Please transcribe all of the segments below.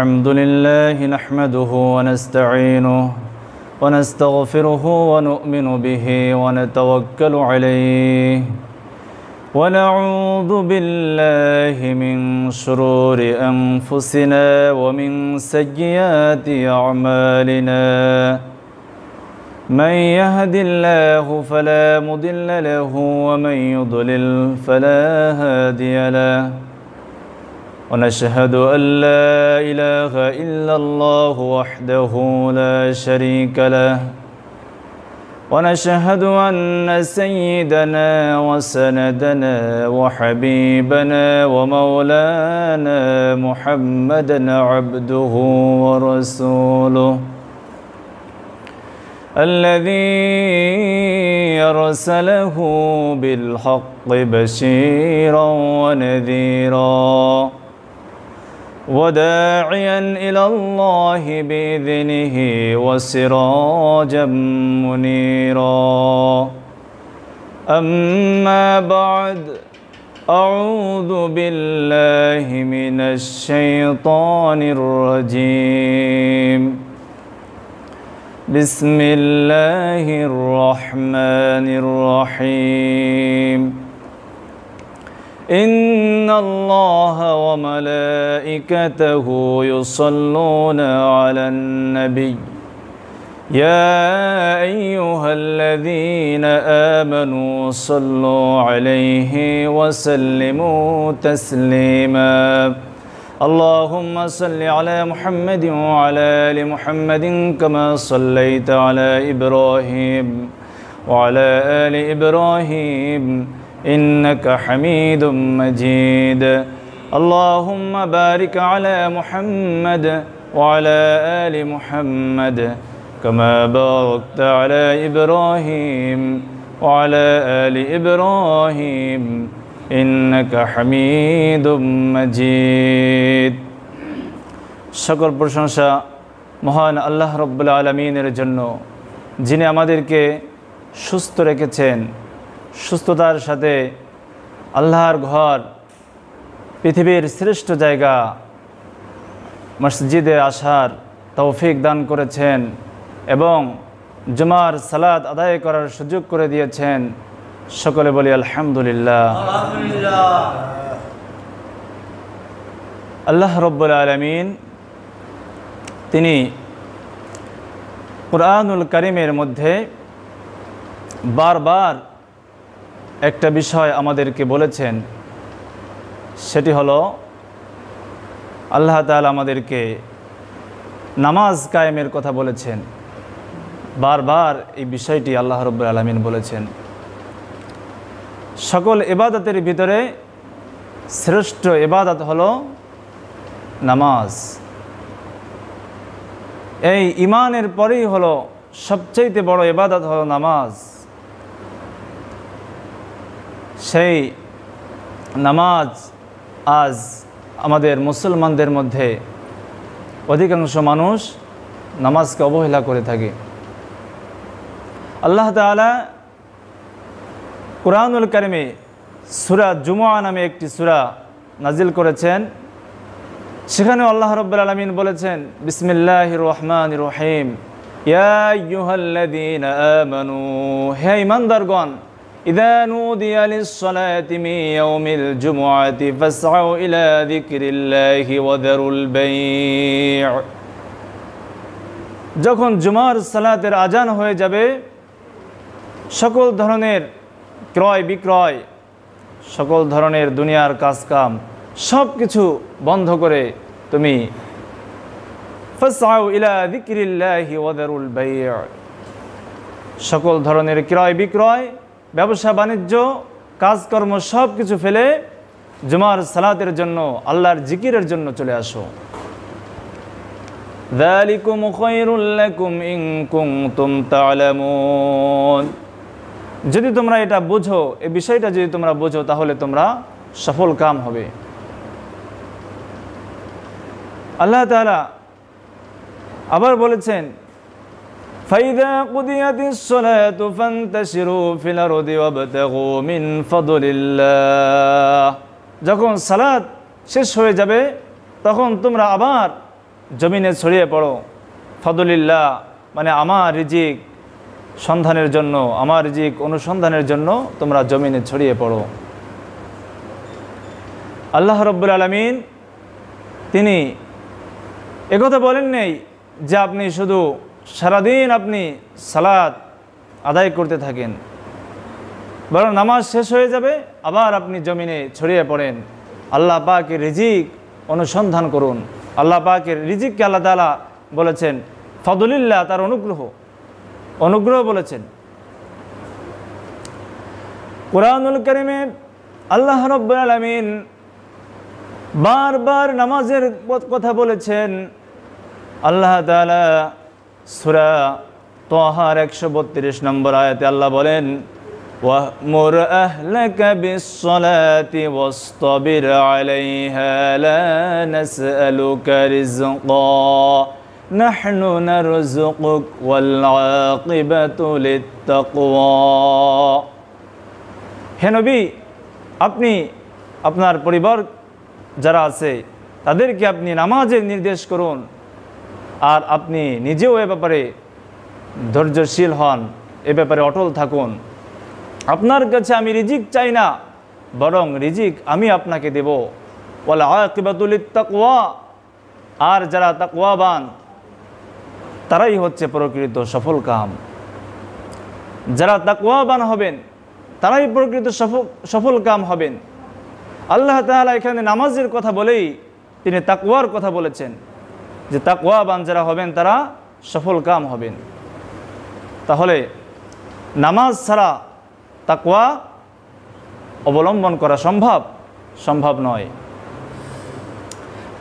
الحمد لله نحمده ونستعينه ونستغفره ونؤمن به ونتوكل عليه ونعوذ بالله من شرور أنفسنا ومن سيئات أعمالنا من يهد الله فلا مضل له ومن يضلل فلا هادي له ونشهد أن لا إله إلا الله وحده لا شريك له ونشهد أن سيدنا وسندنا وحبيبنا ومولانا محمدا عبده ورسوله الذي أرسله بالحق بشيرا ونذيرا وداعيا إلى الله بإذنه وسراجا منيرا أما بعد أعوذ بالله من الشيطان الرجيم بسم الله الرحمن الرحيم إن الله وملائكته يصلون على النبي يا أيها الذين آمنوا صلوا عليه وسلموا تسليما اللهم صل على محمد وعلى آل محمد كما صليت على إبراهيم وعلى آل إبراهيم إنك حميد مجيد اللهم بارك على محمد وعلى آل محمد كما باركت على إبراهيم وعلى آل إبراهيم إنك حميد مجيد সকল প্রশংসা মহান আল্লাহ রাব্বুল আলামিনের জন্য, যিনি আমাদেরকে সুস্থ রেখেছেন, সুস্থতার সাথে আল্লাহর ঘর, পৃথিবীর শ্রেষ্ঠ জায়গা মসজিদে আসার তৌফিক দান করেছেন এবং জুমার সালাত আদায় করার সুযোগ করে দিয়েছেন। সকলে বলি আলহামদুলিল্লাহ। আল্লাহ রাব্বুল আলামিন তিনি কুরআনুল কারীমের মধ্যে বারবার একটা বিষয় আমাদেরকে বলেছেন, সেটি হলো আল্লাহ তাআলা আমাদেরকে নামাজ কায়েমের কথা বলেছেন। বারবার এই বিষয়টি আল্লাহ রাব্বুল আলামিন বলেছেন। সকল ইবাদতের ভিতরে শ্রেষ্ঠ ইবাদত হলো নামাজ। এই ঈমানের পরেই হলো সবচেয়ে বড় ইবাদত হলো নামাজ। সেই নামাজ আজ আমাদের মুসলমানদের মধ্যে অধিকাংশ মানুষ নামাজকে অবহেলা করে থাকে। আল্লাহ তাআলা কুরআনুল কারীমে সূরা জুমআ নামে একটি সূরা নাজিল করেছেন। সেখানে আল্লাহ রাব্বুল আলামিন বলেছেন, বিসমিল্লাহির রহমানির রহিম, ইয়া আইয়ুহাল্লাযীনা আমানু, হে ঈমানদারগণ, ইযা নুদিয়া লিস-সালাতি মিন ইয়াউমিল জুমআতি ফাসআউ ইলা যিকরিল্লাহি ওয়া যারুল বাই', যখন জুমার সালাতের আজান হয়ে যাবে, সকল ধরনের ক্রয় বিক্রয়, সকল ধরনের দুনিয়ার কাজকাম সব কিছু বন্ধ করে তুমি ফাসআউ ইলা যিকরিল্লাহি ওয়া যারুল বাই', সকল ধরনের ক্রয় বিক্রয়, ব্যবসা বাণিজ্য, কাজকর্ম সব কিছু ফেলে জুমার সালাতের জন্য, আল্লাহর জিকিরের জন্য চলে আসো। যালিকুম খায়রুল লাকুম ইন কুনতুম তা'লামুন, যদি তোমরা এটা বোঝো, এই বিষয়টা যদি তোমরা বোঝো, তাহলে তোমরা সফল কাম হবে। আল্লাহ তাআলা আবার বলেছেন, ফাইযা কুদিয়াতিস সালাতু ফান্তাশিরু ফিল আরদি ওয়াবতাগু মিন ফাদলিল্লাহ, যখন সালাত শেষ হয়ে যাবে তখন তোমরা আবার জমিনে ছড়িয়ে পড়ো। ফদলিল্লাহ মানে আমার রিজিক সন্ধানের জন্য, আমার রিজিক অনুসন্ধানের জন্য তোমরা জমিনে ছড়িয়ে পড়ো। আল্লাহ রাব্বুল আলামিন তিনি একথা বলেন নেই যে আপনি শুধু সারাদিন আপনি সালাত আদায় করতে থাকেন, বরং নামাজ শেষ হয়ে যাবে আবার আপনি জমিনে ছড়িয়ে পড়েন, আল্লাহ পাকের রিজিক অনুসন্ধান করুন। আল্লাহ পাকের রিজিককে আল্লাহ তাআলা বলেছেন ফদলিল্লাহ, তার অনুগ্রহ বলেছেন। কুরআনুল কারীমে আল্লাহ রাব্বুল আলামিন বারবার নামাজের কথা বলেছেন। আল্লাহ তাআলা সূরা তাহার 132 নম্বর আয়াতে আল্লাহ বলেন ওয়া'মুর আহলাকা বিস-সালাতি ওয়াসতাবির আলাইহা লা নাসআলুকা রিজকা নাহনু নারযুকুক ওয়াল আকিবাতু লিত-তাকওয়া। হে নবী, আপনি আপনার পরিবার যারা আছে তাদেরকে আপনি নামাজের নির্দেশ করুন, আর আপনি নিজেও এ ব্যাপারে ধৈর্যশীল হন, এ ব্যাপারে অটল থাকুন। আপনার কাছে আমি রিজিক চাই না, বরং রিজিক আমি আপনাকে দেব। ওয়াল আকিবাতু লিত-তাকওয়া, আর যারা তাকওয়াবান তারাই হচ্ছে প্রকৃত সফল কাম। যারা তাকওয়াবান হবেন তারাই প্রকৃত সফল কাম হবেন। আল্লাহ তাআলা এখানে নামাজের কথা বলেই তিনি তাকওয়ার কথা বলেছেন যে তাকওয়াবান যারা হবেন তারা সফল কাম হবেন। তাহলে নামাজ ছাড়া তাকওয়া অবলম্বন করা সম্ভব নয়।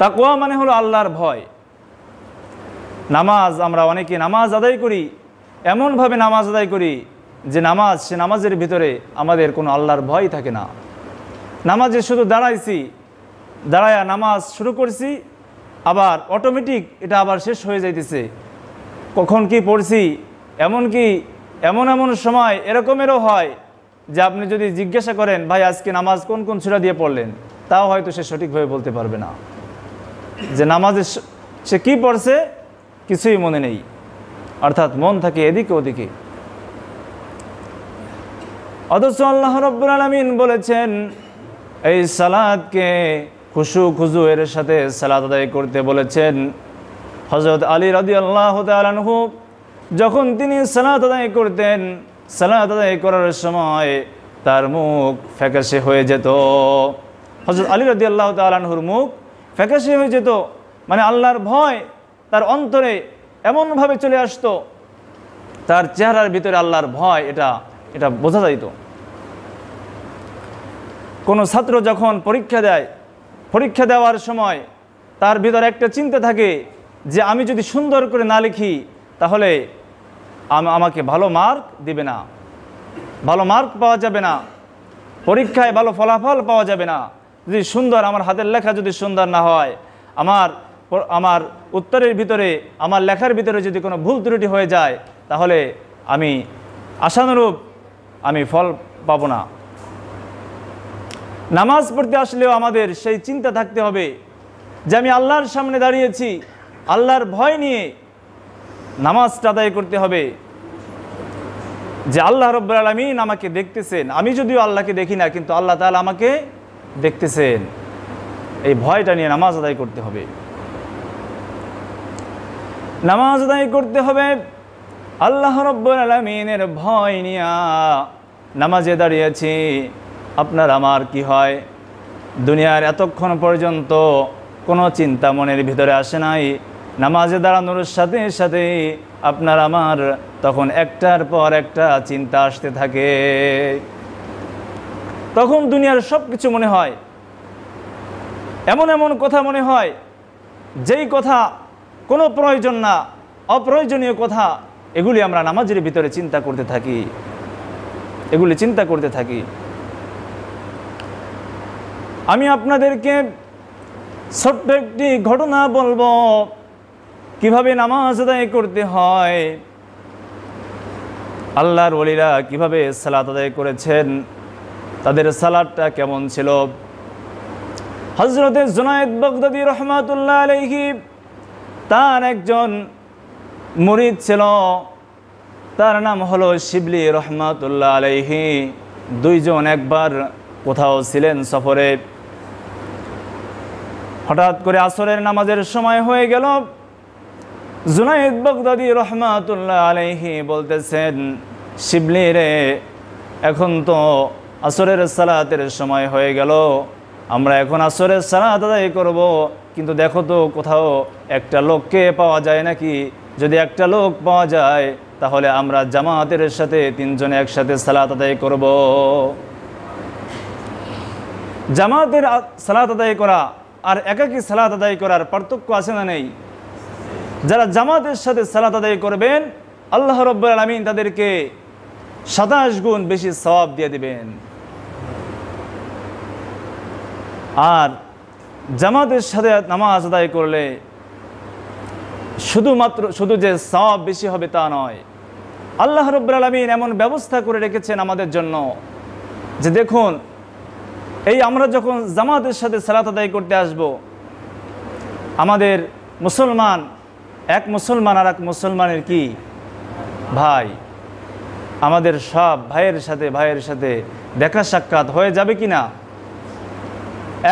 তাকওয়া মানে হলো আল্লাহর ভয়। নামাজ আমরা অনেকে নামাজ আদায় করি, এমনভাবে নামাজ আদায় করি যে সে নামাজের ভিতরে আমাদের কোনো আল্লাহর ভয় থাকে না। নামাজে শুধু দাঁড়ায়া নামাজ শুরু করছি, আবার অটোমেটিক এটা আবার শেষ হয়ে যাইতেছে। কখন কি পড়ছি, এমন সময় এরকমেরও হয় যে আপনি যদি জিজ্ঞাসা করেন ভাই আজকে নামাজ কোন কোন সূরা দিয়ে পড়লেন, তাও হয়তো সে সঠিকভাবে বলতে পারবে না, যে নামাজে সে কি পড়ছে কিছুই মনে নেই, অর্থাৎ মন থাকে এদিকে ওদিকে। অথচ আল্লাহ রাব্বুল আলামিন বলেছেন এই সালাতকে খুশু এর সাথে সালাত আদায় করতে বলেছেন। হযরত আলী রাদিয়াল্লাহু তাআলা আনহু যখন তিনি সালাত আদায় করতেন, সালাত আদায় করার সময় তার মুখ ফ্যাকাশে হয়ে যেত। হযরত আলী রাদিয়াল্লাহু তাআলা আনহুর মুখ ফ্যাকাশে হয়ে যেত, মানে আল্লাহর ভয় তার অন্তরে এমনভাবে চলে আসতো, তার চেহারার ভিতরে আল্লাহর ভয় এটা বোঝা যাইত। কোনো ছাত্র যখন পরীক্ষা দেওয়ার সময় তার ভিতরে একটা চিন্তা থাকে যে আমি যদি সুন্দর করে না লিখি তাহলে আমাকে ভালো মার্ক দিবে না, ভালো মার্ক পাওয়া যাবে না, পরীক্ষায় ভালো ফলাফল পাওয়া যাবে না। যদি আমার হাতের লেখা যদি সুন্দর না হয়, আমার উত্তরের ভিতরে আমার লেখার ভিতরে যদি কোনো ভুল ত্রুটি হয়ে যায়, তাহলে আমি আশানুরূপ ফল পাবো না। নামাজ পড়তে আসলেও আমাদের সেই চিন্তা থাকতে হবে যে আমি আল্লাহর সামনে দাঁড়িয়েছি, আল্লাহর ভয় নিয়ে নামাজটা আদায় করতে হবে, যে আল্লাহ রাব্বুল আলামিন আমাকে দেখতেছেন। আমি যদিও আল্লাহকে দেখি না, কিন্তু আল্লাহ তাআলা আমাকে দেখতেছেন। এই ভয়টা নিয়ে নামাজ আদায় করতে হবে। নামাজ আদায় করতে হবে আল্লাহ রাব্বুল আলামিনের ভয় নিয়া। নামাজে দাঁড়িয়েছি, আপনার আমার কি হয়, দুনিয়ার এতক্ষণ পর্যন্ত কোনো চিন্তা মনের ভিতরে আসে নাই। নামাজে দাঁড়ানোর সাথে সাথে আপনার আমার তখন একটার পর একটা চিন্তা আসতে থাকে। তখন দুনিয়ার সব কিছু মনে হয়, এমন কথা মনে হয় যেই কথা কোনো প্রয়োজন না, অপ্রয়োজনীয় কথা, এগুলি আমরা নামাজের ভিতরে চিন্তা করতে থাকি। আমি আপনাদেরকে ছোট্ট একটি ঘটনা বলবো কিভাবে নামাজ আদায় করতে হয়, আল্লাহর ওলিরা কিভাবে সালাত আদায় করেছেন, তাদের সালাতটা কেমন ছিল। হযরতে জুনায়েদ বাগদাদী রাহমাতুল্লাহ আলাইহি তার একজন মুরিদ ছিল, তার নাম হলো শিবলি রহমাতুল্লাহ আলাইহি। দুইজন একবার কোথাও ছিলেন সফরে, হঠাৎ করে আসরের নামাজের সময় হয়ে গেল। জুনাইদ বাগদাদি রহমাতুল্লাহ আলাইহি বলতেছেন, শিবলি রে, এখন তো আসরের সালাতের সময় হয়ে গেল, আমরা এখন আসরের সালাত আদায় করব, কিন্তু দেখো তো কোথাও একটা লোককে পাওয়া যায় নাকি? যদি একটা লোক পাওয়া যায় তাহলে আমরা জামাতের সাথে তিনজনে একসাথে সালাত আদায় করব। জামাতের সালাত আদায় করা আর একাকী সালাত আদায় করার পার্থক্য আছে না নেই? যারা জামাতের সাথে সালাত আদায় করবেন, আল্লাহ রাব্বুল আলামিন তাদেরকে 27 গুণ বেশি সওয়াব দিয়ে দিবেন। আর জামাতের সাথে নামাজ আদায় করলে শুধু যে সওয়াব বেশি হবে তা নয়, আল্লাহ রাব্বুল আলামিন এমন ব্যবস্থা করে রেখেছেন আমাদের জন্য যে দেখুন, এই আমরা যখন জামাতের সাথে সালাত আদায় করতে আসব, আমাদের মুসলমান এক মুসলমান আর এক মুসলমানের কি ভাই, আমাদের সব ভাইয়ের সাথে দেখা সাক্ষাৎ হয়ে যাবে কি না?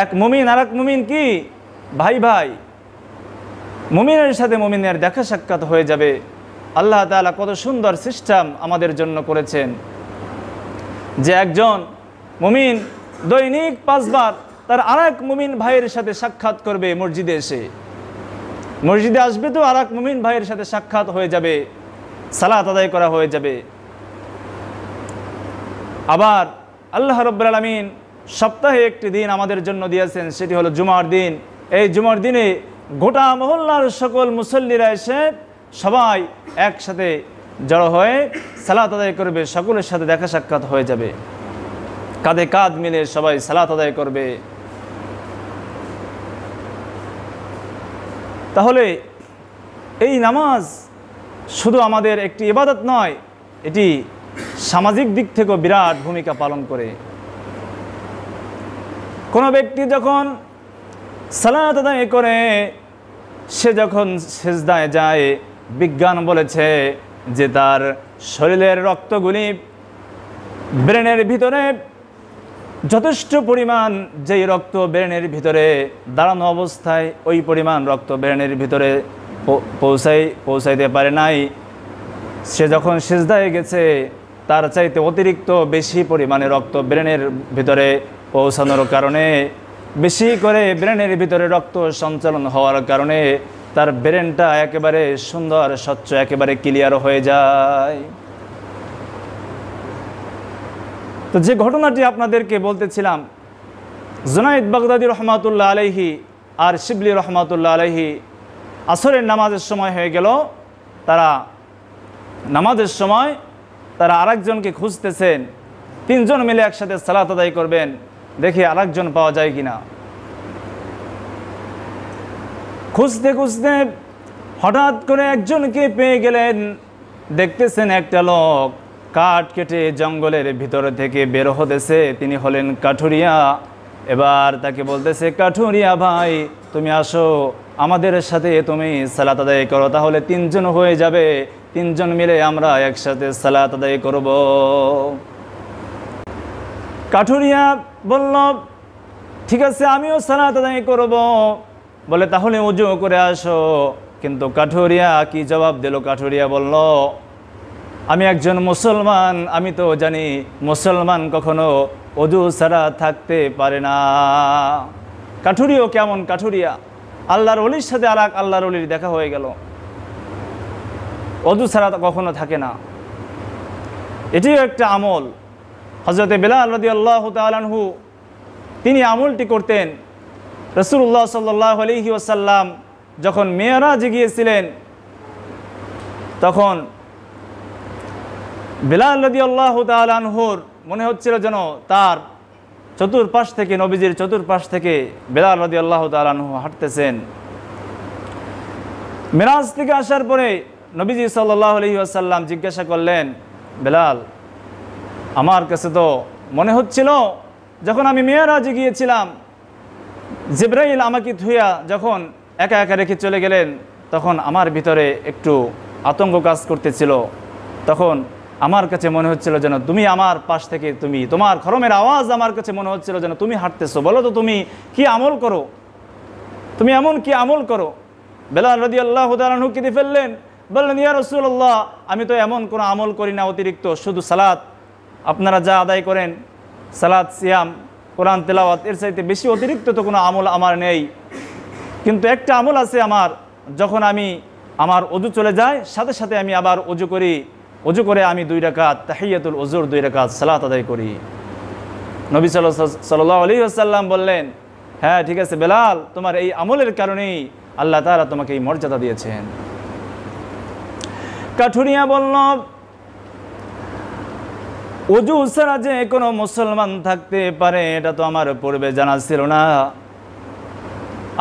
এক মুমিন আর এক মুমিন কি ভাই ভাই, মুমিনের সাথে মুমিনের দেখা সাক্ষাৎ হয়ে যাবে। আল্লাহ তাআলা কত সুন্দর সিস্টেম আমাদের জন্য করেছেন যে একজন মুমিন দৈনিক 5 বার তার আরেক মুমিন ভাইয়ের সাথে সাক্ষাৎ করবে। মসজিদে এসে মসজিদে আসবে তো আরেক মুমিন ভাইয়ের সাথে সাক্ষাৎ হয়ে যাবে, সালাত আদায় করা হয়ে যাবে। আবার আল্লাহ রাব্বুল আলামিন সপ্তাহে একটি দিন আমাদের জন্য দিয়েছেন, সেটি হলো জুমার দিন। এই জুমার দিনে গোটা মহল্লার সকল মুসল্লিরা এসে সবাই একসাথে জড়ো হয়ে সালাত আদায় করবে, সকলের সাথে দেখা সাক্ষাৎ হয়ে যাবে, কাঁধে কাঁধ মিলে সবাই সালাত আদায় করবে। তাহলে এই নামাজ শুধু আমাদের একটি ইবাদত নয়, এটি সামাজিক দিক থেকেও বিরাট ভূমিকা পালন করে। কোনো ব্যক্তি যখন সালাত আদায় করে, সে যখন সিজদায় যায়, বিজ্ঞান বলেছে যে তার শরীরের রক্তগুলি ব্রেনের ভিতরে যথেষ্ট পরিমাণ, যেই রক্ত ব্রেনের ভিতরে দাঁড়ানো অবস্থায় ওই পরিমাণ রক্ত ব্রেনের ভিতরে পৌঁছাইতে পারে নাই, সে যখন সিজদায় গেছে তার চাইতে অতিরিক্ত বেশি পরিমাণে রক্ত ব্রেনের ভিতরে পৌঁছানোর কারণে, বেশি করে ব্রেনের ভিতরে রক্ত সঞ্চালন হওয়ার কারণে তার ব্রেনটা একেবারে সুন্দর, স্বচ্ছ, একেবারে ক্লিয়ার হয়ে যায়। তো যে ঘটনাটি আপনাদেরকে বলতেছিলাম, জুনাইদ বাগদাদি রহমাতুল্লাহ আলাইহি আর শিবলি রহমাতুল্লাহ আলাইহি আসরের নামাজের সময় হয়ে গেল, তারা নামাজের সময় তারা আরেকজনকে খুঁজতেছেন, 3 জন মিলে একসাথে সালাত আদায় করবেন, দেখি আরেকজন পাওয়া যায় কিনা। খুঁজতে খুঁজতে হঠাৎ করে একজনকে পেয়ে গেলেন। দেখতেছেন একটা লোক কাঠ কেটে জঙ্গলের ভিতর থেকে বের হতেছে, তিনি হলেন কাঠুরিয়া। এবার তাকে বলতেছে, কাঠুরিয়া ভাই তুমি আসো, আমাদের সাথে তুমি সালাত আদায় করো, তাহলে 3 জন হয়ে যাবে, 3 জন মিলে আমরা একসাথে সালাত আদায় করব। কাঠুরিয়া বলল, ঠিক আছে আমিও সালাত আদায় করব। বলে তাহলে ওযু করে আসো। কিন্তু কাঠুরিয়া কি জবাব দিল? কাঠুরিয়া বলল, আমি একজন মুসলমান, আমি তো জানি মুসলমান কখনো ওযু ছাড়া থাকতে পারে না। কাঠুরিও কেমন কাঠুরিয়া, আল্লাহর ওলির সাথে আর এক আল্লাহর ওলির দেখা হয়ে গেল, ওযু ছাড়া কখনো থাকে না। এটিও একটা আমল। হযরতে বেলাল রাদিয়াল্লাহু তাআলা আনহু তিনি আমলটি করতেন। রাসূলুল্লাহ সাল্লাল্লাহু আলাইহি ওয়াসাল্লাম যখন মেরাজে গিয়েছিলেন, তখন বেলাল রাদিয়াল্লাহু তাআলা আনহুর মনে হচ্ছিল যেন তার চতুর্পাশ থেকে, নবীজির চতুর্পাশ থেকে বেলাল রাদিয়াল্লাহু তাআলা আনহু হাঁটতেছেন। মেরাজ থেকে আসার পরে নবীজি সাল্লাল্লাহু আলাইহি ওয়াসাল্লাম জিজ্ঞাসা করলেন, বেলাল, আমার কাছে তো মনে হচ্ছিল যখন আমি মেরাজে গিয়েছিলাম, জিবরাইল আমাকে ধুইয়া যখন একা একা রেখে চলে গেলেন, তখন আমার ভিতরে একটু আতঙ্ক কাজ করতেছিল। তখন আমার কাছে মনে হচ্ছিল যেন তুমি আমার পাশ থেকে তোমার খরমের আওয়াজ আমার কাছে মনে হচ্ছিল যেন তুমি হাঁটতেছো। বলো তো তুমি কি আমল করো, তুমি এমন কি আমল করো? বেলাল রাদিয়াল্লাহু তাআলা আনহু কেঁদে ফেললেন, বললেন ইয়া রাসূলুল্লাহ, আমি তো এমন কোনো আমল করি না অতিরিক্ত, শুধু সালাত আপনারা যা আদায় করেন, সালাত, সিয়াম, কোরআন তেলাওয়াত, এর চাইতে বেশি অতিরিক্ত তো কোনো আমল আমার নেই। কিন্তু একটা আমল আছে আমার, যখন আমার ওযু চলে যায় সাথে সাথে আমি আবার ওযু করি, ওযু করে আমি 2 রাকাত তাহিয়াতুল ওযুর 2 রাকাত সালাত আদায় করি। নবী সাল্লাল্লাহু আলাইহি ওয়াসাল্লাম বললেন, হ্যাঁ ঠিক আছে বেলাল, তোমার এই আমলের কারণেই আল্লাহ তাআলা তোমাকে এই মর্যাদা দিয়েছেন। কাঠুরিয়া বলল, ওযু ছাড়া যে কোনো মুসলমান থাকতে পারে এটা তো আমার পূর্বে জানা ছিল না।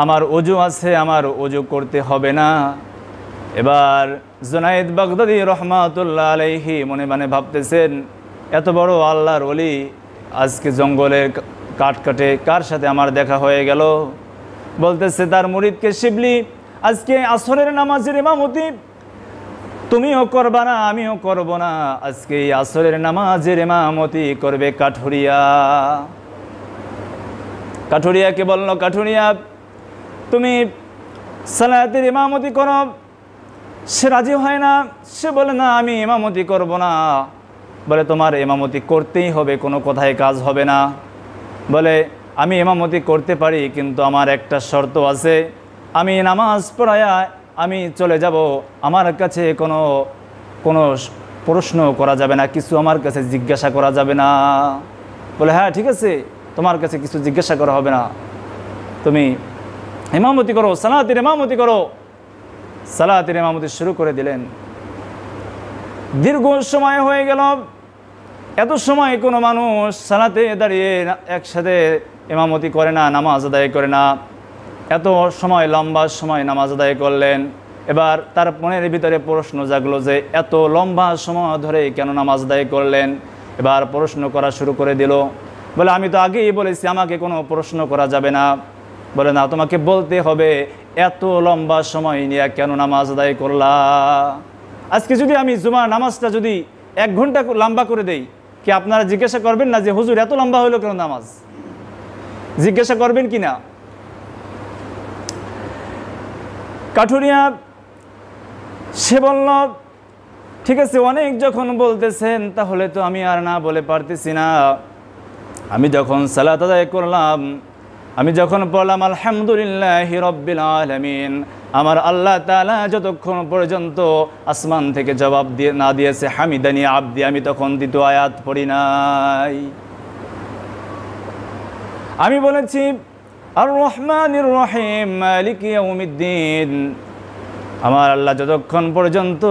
আমার ওযু আছে, আমার ওযু করতে হবে না। এবার জুনায়েদ বাগদাদী রহমাতুল্লাহ আলাইহি মনে মনে ভাবতেছেন, এত বড় আল্লাহর ওলি আজকে জঙ্গলের কাঠ কাটে কার সাথে আমার দেখা হয়ে গেল। বলতেছে তার মুরিদকে, শিবলি, আজকে আসরের নামাজের ইমামতি তুমিও করবা না, আমিও করব না, আজকে এই আসরের নামাজের ইমামতি করবে কাঠুরিয়া। কাঠুরিয়াকে বলল, কাঠুরিয়া তুমি সালাতের ইমামতি করো। সে রাজি হয় না, সে বলে না আমি ইমামতি করব না। বলে তোমার ইমামতি করতেই হবে, কোনো কথায় কাজ হবে না। বলে আমি ইমামতি করতে পারি, কিন্তু আমার একটা শর্ত আছে, আমি নামাজ পড়ায়া আমি চলে যাব, আমার কাছে কোনো প্রশ্ন করা যাবে না, কিছু আমার কাছে জিজ্ঞাসা করা যাবে না। বলে হ্যাঁ ঠিক আছে, তোমার কাছে কিছু জিজ্ঞাসা করা হবে না, তুমি ইমামতি করো, সালাতের ইমামতি করো। সালাতের ইমামতি শুরু করে দিলেন। দীর্ঘ সময় হয়ে গেল। এত সময় কোনো মানুষ সালাতে দাঁড়িয়ে একসাথে ইমামতি করে না, নামাজ আদায় করে না। এত সময়, লম্বা সময় নামাজ আদায় করলেন। এবার তার মনের ভিতরে প্রশ্ন জাগলো যে এত লম্বা সময় ধরে কেন নামাজ আদায় করলেন। এবার প্রশ্ন করা শুরু করে দিল। বলে আমি তো আগেই বলেছি আমাকে কোনো প্রশ্ন করা যাবে না। বলে না, তোমাকে বলতে হবে এত লম্বা সময় নিয়ে কেন নামাজ আদায় করলা। আজকে যদি আমি জুমার নামাজটা যদি 1 ঘন্টা লম্বা করে দেই, কি আপনারা জিজ্ঞাসা করবেন না যে হুজুর এত লম্বা হলো কেন নামাজ? জিজ্ঞাসা করবেন কি না? কাঠুরিয়া সে বলল, ঠিক আছে, অনেক যখন বলতেছেন তাহলে তো আমি আর না বলে পারতেছি না। আমি যখন সালাত আদায় করলাম, আমি যখন পড়লাম আলহামদুলিল্লাহি রাব্বিল আলামিন, আমার আল্লাহ তাআলা যতক্ষণ পর্যন্ত আসমান থেকে জবাব না দিয়েছে হামিদানি আবদি, আমি তখন 2য় আয়াত পড়ি নাই। আমি বলেছি আর রহমানির রহিম মালিকি ইয়াউমিদ্দিন, আমার আল্লাহ যতক্ষণ পর্যন্ত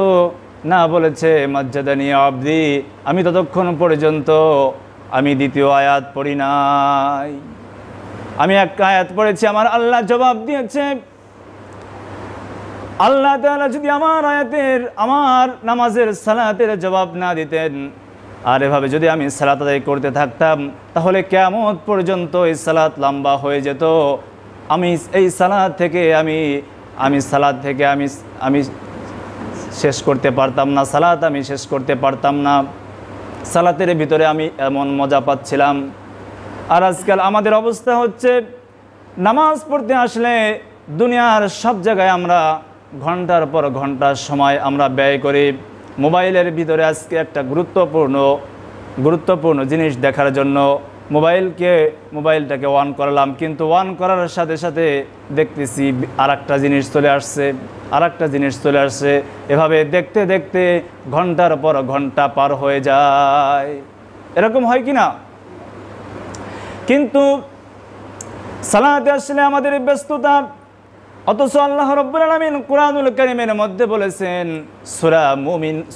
না বলেছে মাজ্জাদানি আবদি, আমি ততক্ষণ পর্যন্ত আমি 2য় আয়াত পড়ি নাই। আমি 1 আয়াত পড়েছি, আমার আল্লাহ জবাব দিয়েছে। আল্লাহ তাআলা যদি আমার নামাজের সালাতের জবাব না দিতেন, আর এভাবে যদি আমি সালাত আদায় করতে থাকতাম, তাহলে কিয়ামত পর্যন্ত এই সালাত লম্বা হয়ে যেত। আমি এই সালাত থেকে আমি শেষ করতে পারতাম না, সালাত আমি শেষ করতে পারতাম না। সালাতের ভিতরে আমি এমন মজা পাচ্ছিলাম। আর আজকাল আমাদের অবস্থা হচ্ছে, নামাজ পড়তে আসলে দুনিয়ার সব জায়গায় আমরা ঘন্টার পর ঘন্টা সময় আমরা ব্যয় করি। মোবাইলের ভিতরে আজকে একটা গুরুত্বপূর্ণ জিনিস দেখার জন্য মোবাইলটাকে অন করলাম, কিন্তু অন করার সাথে সাথে দেখতেছি আরেকটা জিনিস চলে আসছে, এভাবে দেখতে দেখতে ঘন্টার পর ঘন্টা পার হয়ে যায়। এরকম হয় কি না? কিন্তু সালাতে আসলে আমাদের ব্যস্ততা, অথচ আল্লাহ রাব্বুল আলামিন কুরআনুল কারীমের মধ্যে বলেছেন,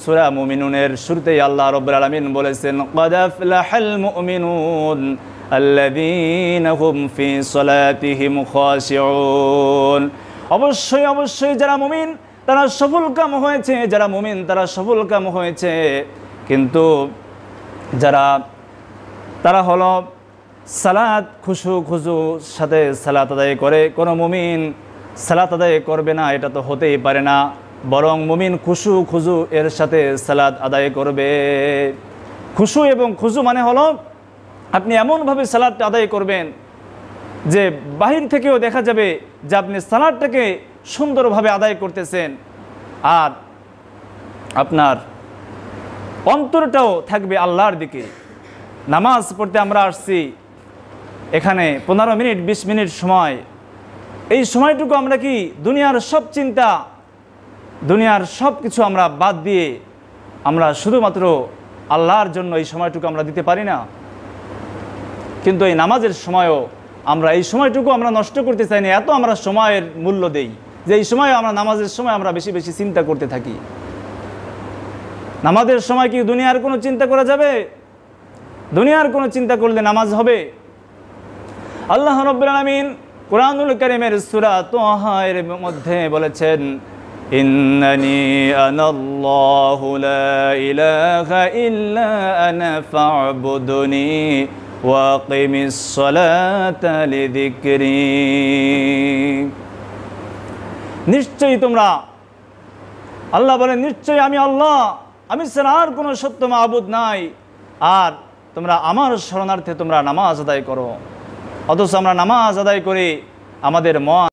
সূরা মুমিনুনের শুরুতেই আল্লাহ রাব্বুল আলামিন বলেছেন, ক্বাদ আফলাহাল মুমিনুন আল্লাযীনা হুম ফি সালাতিহিম খাশিউন। অবশ্যই যারা মুমিন তারা সফলকাম হয়েছে, তারা সফলকাম হয়েছে। কিন্তু তারা হলো সালাত খুশু সাথে সালাত আদায় করে। কোনো মুমিন সালাত আদায় করবে না, এটা তো হতেই পারে না। বরং মুমিন খুশু খুজু এর সাথে সালাত আদায় করবে। খুশু এবং খুজু মানে হলো আপনি এমনভাবে সালাতটা আদায় করবেন যে বাহির থেকেও দেখা যাবে যে আপনি সালাতটাকে সুন্দরভাবে আদায় করতেছেন, আর আপনার অন্তরটাও থাকবে আল্লাহর দিকে। নামাজ পড়তে আমরা আসছি, এখানে 15 মিনিট 20 মিনিট সময়, এই সময়টুকু আমরা কি দুনিয়ার সব চিন্তা, দুনিয়ার সব কিছু আমরা বাদ দিয়ে আমরা শুধুমাত্র আল্লাহর জন্য এই সময়টুকু আমরা দিতে পারি না? কিন্তু এই নামাজের সময়ও আমরা এই সময়টুকু আমরা নষ্ট করতে চাই না, এত আমরা সময়ের মূল্য দেই যে এই সময় আমরা নামাজের সময় আমরা বেশি বেশি চিন্তা করতে থাকি। নামাজের সময় কি দুনিয়ার কোনো চিন্তা করা যাবে? দুনিয়ার কোনো চিন্তা করলে নামাজ হবে? আল্লাহ রাব্বুল আলামিন কুরআনুল কারীমের সূরা তাহা এর মধ্যে বলেছেন, ইন্নানি আনাল্লাহু লা ইলাহা ইল্লা আনা ফা'বুদুনি ওয়াকিমিস সালাতা লিযিকরি। নিশ্চয়ই তোমরা, আল্লাহ বলেন নিশ্চয়ই আমি আল্লাহ, আমি ছাড়া আর কোনো সত্য মাবুদ নাই, আর তোমরা আমার শরণার্থে তোমরা নামাজ আদায় করো। অথচ আমরা নামাজ আদায় করি, আমাদের মন